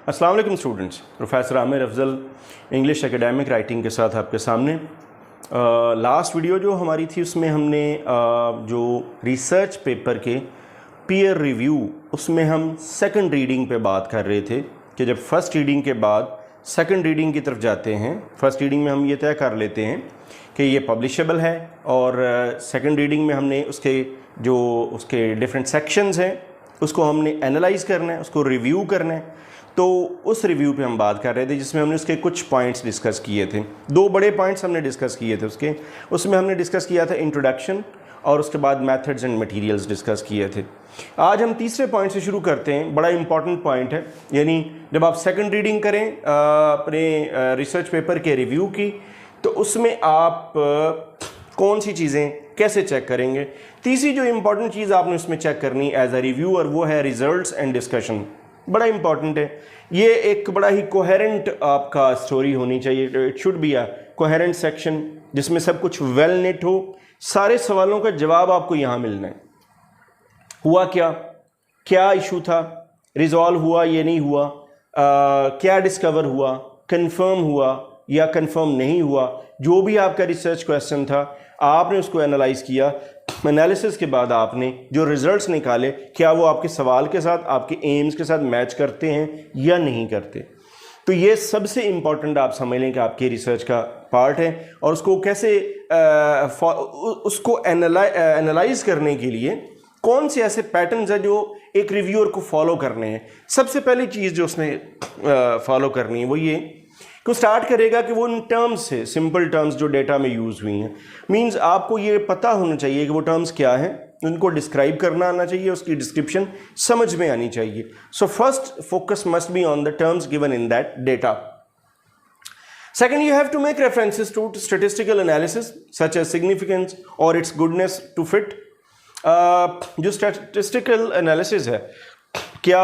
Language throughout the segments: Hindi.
अस्सलाम वालेकुम students, professor Aamir Afzal English academic writing के साथ आपके सामने। लास्ट वीडियो जो हमारी थी उसमें हमने जो रिसर्च पेपर के पीयर रिव्यू उसमें हम सेकंड रीडिंग पे बात कर रहे थे कि जब फर्स्ट रीडिंग के बाद सेकंड रीडिंग की तरफ जाते हैं, फर्स्ट रीडिंग में हम ये तय कर लेते हैं कि ये पब्लिशेबल है और सेकंड रीडिंग में हमने उसके डिफरेंट सेक्शंस हैं उसको हमने एनालाइज करना है, उसको रिव्यू करना है। तो उस रिव्यू पे हम बात कर रहे थे जिसमें हमने उसके कुछ पॉइंट्स डिस्कस किए थे। दो बड़े पॉइंट्स हमने डिस्कस किए थे उसमें हमने डिस्कस किया था इंट्रोडक्शन और उसके बाद मेथड्स एंड मटेरियल्स डिस्कस किए थे। आज हम तीसरे पॉइंट से शुरू करते हैं, बड़ा इंपॉर्टेंट पॉइंट है। यानी जब आप सेकंड रीडिंग करें अपने रिसर्च पेपर के रिव्यू की, तो उसमें आप कौन सी चीज़ें कैसे चेक करेंगे। तीसरी जो इम्पॉर्टेंट चीज़ आपने उसमें चेक करनी एज अ रिव्यूअर वो है रिजल्ट्स एंड डिस्कशन। बड़ा इंपॉर्टेंट है, ये एक बड़ा ही कोहेरेंट आपका स्टोरी होनी चाहिए। It should be a coherent section जिसमें सब कुछ वेल नेट हो, सारे सवालों का जवाब आपको यहाँ मिलना है। हुआ क्या इशू था, रिजॉल्व हुआ ये नहीं हुआ, क्या डिस्कवर हुआ, कंफर्म हुआ या कंफर्म नहीं हुआ। जो भी आपका रिसर्च क्वेश्चन था आपने उसको एनालाइज किया, एनालिसिस के बाद आपने जो रिजल्ट्स निकाले क्या वो आपके सवाल के साथ, आपके एम्स के साथ मैच करते हैं या नहीं करते। तो ये सबसे इम्पॉर्टेंट आप समझ लें कि आपके रिसर्च का पार्ट है। और उसको कैसे उसको एनालाइज करने के लिए कौन से ऐसे पैटर्न्स हैं जो एक रिव्यूअर को फॉलो करने हैं। सबसे पहली चीज़ जो उसने फॉलो करनी है वो ये कि स्टार्ट करेगा कि वो इन टर्म्स से, सिंपल टर्म्स जो डेटा में यूज़ हुई हैं, मींस आपको ये पता होना चाहिए कि वो टर्म्स क्या हैं, उनको डिस्क्राइब करना आना चाहिए, उसकी डिस्क्रिप्शन समझ में आनी चाहिए। So first focus must be on the terms given in that data. Second, you have to make references to statistical analysis such as significance or its goodness to fit. जो statistical analysis है, क्या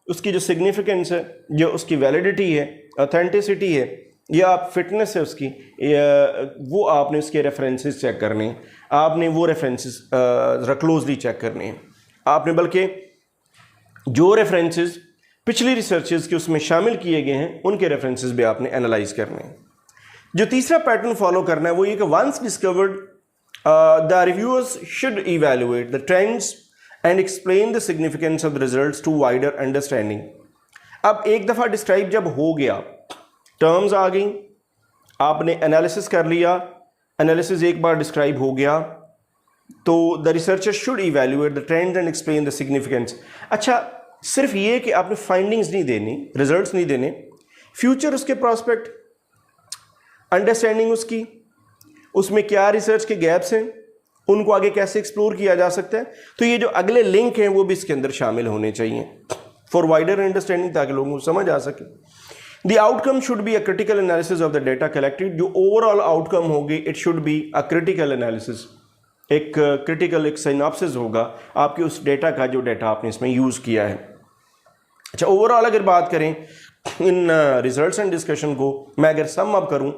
उसकी जो significance है, जो उसकी validity है, authenticity है या फिटनेस है उसकी, वो आपने उसके रेफरेंसेस चेक करने हैं। आपने वो रेफरेंसेस क्लोजली चेक करने हैं। आपने बल्कि जो रेफरेंसेस पिछली रिसर्चेस के उसमें शामिल किए गए हैं उनके रेफरेंसेस भी आपने एनालाइज करने हैं। जो तीसरा पैटर्न फॉलो करना है वो ये कि once discovered the reviewers should evaluate the trends and explain the significance of the results to wider understanding. अब एक दफ़ा डिस्क्राइब जब हो गया, टर्म्स आ गई, आपने एनालिसिस कर लिया, एनालिसिस एक बार डिस्क्राइब हो गया, तो the researcher should evaluate the trends and explain the significance. अच्छा, सिर्फ ये कि आपने फाइंडिंग्स नहीं देनी, रिजल्ट्स नहीं देने, फ्यूचर उसके प्रॉस्पेक्ट, अंडरस्टैंडिंग उसकी, उसमें क्या रिसर्च के गैप्स हैं, उनको आगे कैसे एक्सप्लोर किया जा सकता है। तो ये जो अगले लिंक हैं वो भी इसके अंदर शामिल होने चाहिए फॉर वाइडर अंडरस्टैंडिंग, ताकि लोगों को समझ आ सके। The outcome should be a critical analysis of the data collected. जो ओवरऑल आउटकम होगी it should be a critical analysis, एक क्रिटिकल एक सिनॉप्सिस होगा आपके उस डेटा का जो डेटा आपने इसमें यूज़ किया है। अच्छा, ओवरऑल अगर बात करें इन रिजल्ट्स एंड डिस्कशन को, मैं अगर सम अप करूं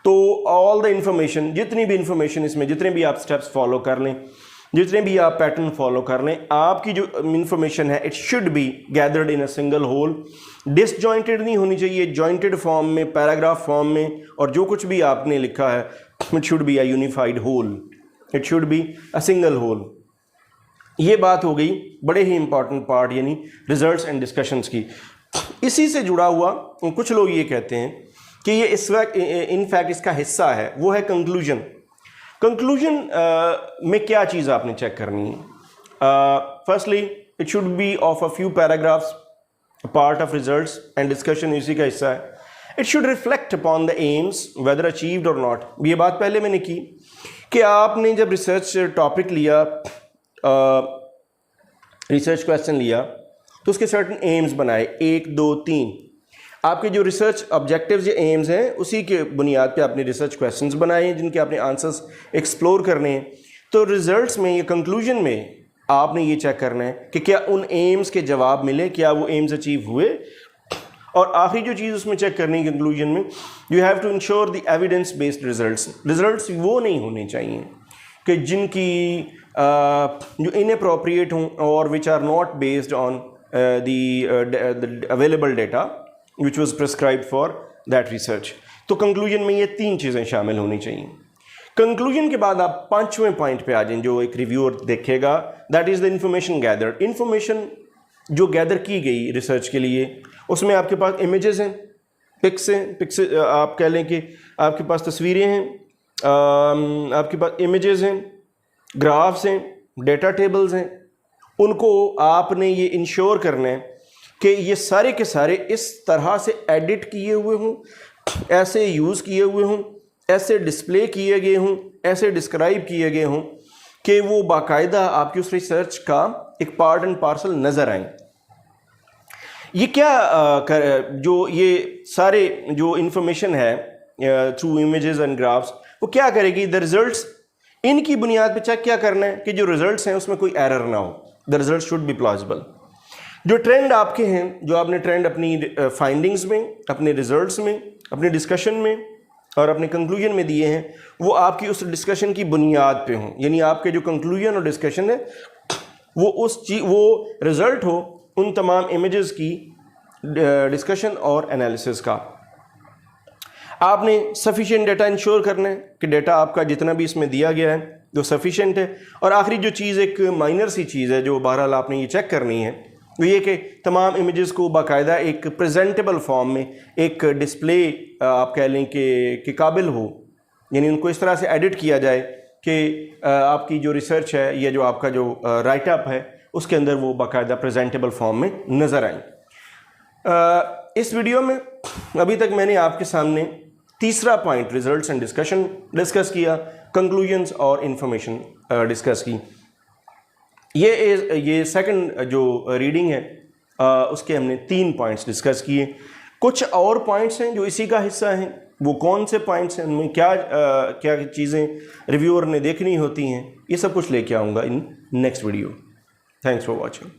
तो ऑल द इंफॉर्मेशन, जितनी भी इंफॉर्मेशन इसमें, जितने भी आप स्टेप्स फॉलो कर लें, जितने भी आप पैटर्न फॉलो कर लें, आपकी जो इंफॉर्मेशन है it should be gathered in a single whole. Disjointed नहीं होनी चाहिए, जॉइंटेड फॉर्म में, पैराग्राफ फॉर्म में, और जो कुछ भी आपने लिखा है it should be a unified whole, it should be a single whole. ये बात हो गई बड़े ही इंपॉर्टेंट पार्ट यानी रिजल्ट्स एंड डिस्कशंस की। इसी से जुड़ा हुआ कुछ लोग ये कहते हैं कि ये इस वक्त इनफैक्ट इसका हिस्सा है, वो है कंक्लूजन। कंक्लूजन में क्या चीज़ आपने चेक करनी है। Firstly it should be of a few paragraphs, part of results and discussion इसी का हिस्सा है। It should reflect upon the aims whether achieved और नॉट। ये बात पहले मैंने की कि आपने जब रिसर्च टॉपिक लिया, रिसर्च क्वेश्चन लिया, तो उसके सर्टेन एम्स बनाए, 1 2 3। आपके जो रिसर्च ऑब्जेक्टिव्स या एम्स हैं उसी के बुनियाद पे आपने रिसर्च क्वेश्चंस बनाए हैं जिनके आपने आंसर्स एक्सप्लोर करने हैं। तो रिजल्ट्स में या कंक्लूजन में आपने ये चेक करना है कि क्या उन एम्स के जवाब मिले, क्या वो एम्स अचीव हुए। और आखिरी जो चीज़ उसमें चेक करनी है कंक्लूजन में, you have to ensure the evidence based results वो नहीं होने चाहिए कि जिनकी जो इनअप्रोप्रिएट हों और which are not based on the available data, which was prescribed for that research. तो कंक्लूजन में ये 3 चीज़ें शामिल होनी चाहिए। कंक्लूजन के बाद आप 5वें पॉइंट पे आ जाएं जो एक रिव्यूअर देखेगा, that is the information gathered. Information जो गैदर की गई रिसर्च के लिए, उसमें आपके पास इमेजेस हैं, पिक्स हैं, पिक्स आप कह लें कि आपके पास तस्वीरें हैं, आपके पास इमेजेस हैं, ग्राफ्स हैं, डेटा टेबल्स हैं। उनको आपने ये इंश्योर करना है कि ये सारे के सारे इस तरह से एडिट किए हुए हों, ऐसे यूज़ किए हुए हों, ऐसे डिस्प्ले किए गए हों, ऐसे डिस्क्राइब किए गए हों कि वो बाकायदा आपकी उस रिसर्च का एक पार्ट एंड पार्सल नज़र आए। ये क्या जो ये सारे जो इंफॉर्मेशन है थ्रू इमेजेस एंड ग्राफ्स, वो क्या करेगी? द रिजल्ट्स, इनकी बुनियाद पे चेक क्या करना है कि जो रिजल्ट्स हैं उसमें कोई एरर ना हो। The result should be plausible. जो ट्रेंड आपके हैं, जो आपने ट्रेंड अपनी फाइंडिंग्स में, अपने रिजल्ट्स में, अपने डिस्कशन में और अपने कंक्लूजन में दिए हैं, वो आपकी उस डिस्कशन की बुनियाद पे हों। यानी आपके जो कंक्लूजन और डिस्कशन है वो वो रिजल्ट हो उन तमाम इमेजेस की डिस्कशन और एनालिसिस का। आपने सफिशिएंट डेटा इंश्योर करना है कि डेटा आपका जितना भी इसमें दिया गया है जो सफिशिएंट है। और आखिरी जो चीज़, एक माइनर सी चीज़ है जो बहरहाल आपने ये चेक करनी है, वो ये कि तमाम इमेजेस को बाकायदा एक प्रेजेंटेबल फॉर्म में, एक डिस्प्ले आप कह लें कि काबिल हो, यानी उनको इस तरह से एडिट किया जाए कि आपकी जो रिसर्च है या जो आपका जो राइटअप है उसके अंदर वो बाकायदा प्रेजेंटेबल फॉर्म में नज़र आए। इस वीडियो में अभी तक मैंने आपके सामने तीसरा point results and discussion discuss किया, कंक्लूजन्स और इंफॉर्मेशन डिस्कस की। ये सेकंड जो रीडिंग है उसके हमने 3 पॉइंट्स डिस्कस किए। कुछ और पॉइंट्स हैं जो इसी का हिस्सा हैं। वो कौन से पॉइंट्स हैं, उनमें क्या क्या चीज़ें रिव्यूअर ने देखनी होती हैं, ये सब कुछ लेके आऊँगा in next video. Thanks for watching.